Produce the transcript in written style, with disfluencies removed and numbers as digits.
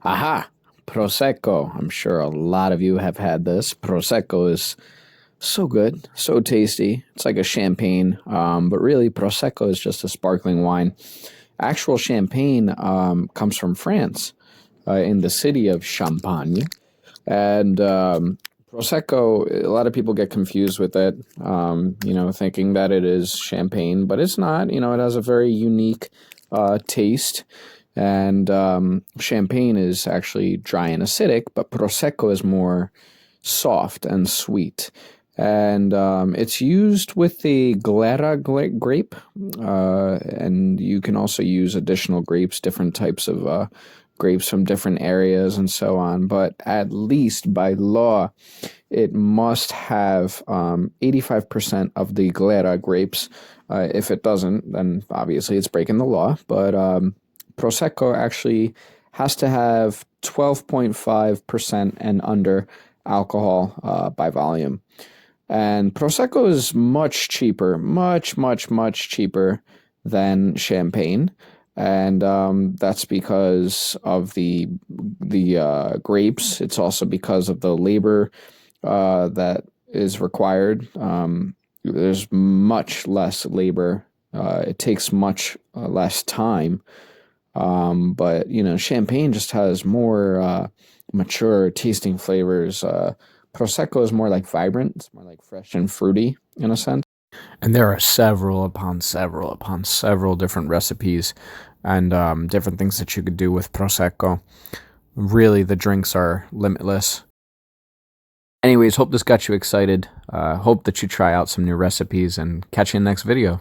Aha! Prosecco. I'm sure a lot of you have had this. Prosecco is so good, so tasty. It's like a champagne, but really, Prosecco is just a sparkling wine. Actual champagne comes from France, in the city of Champagne. And Prosecco, a lot of people get confused with it, thinking that it is champagne, but it's not. It has a very unique taste. And champagne is actually dry and acidic, but Prosecco is more soft and sweet. And it's used with the Glera grape, and you can also use additional grapes, different types of grapes from different areas, and so on. But at least by law, it must have 85% of the Glera grapes. If it doesn't, then obviously it's breaking the law. But Prosecco actually has to have 12.5% and under alcohol by volume. And Prosecco is much cheaper, much, much, much cheaper than champagne. And that's because of the grapes. It's also because of the labor that is required. There's much less labor. It takes much less time. But champagne just has more mature tasting flavors. Prosecco is more like vibrant. It's more like fresh and fruity in a sense. And there are several upon several upon several different recipes and different things that you could do with Prosecco. Really, the drinks are limitless. Anyways, hope this got you excited. Hope that you try out some new recipes and catch you in the next video.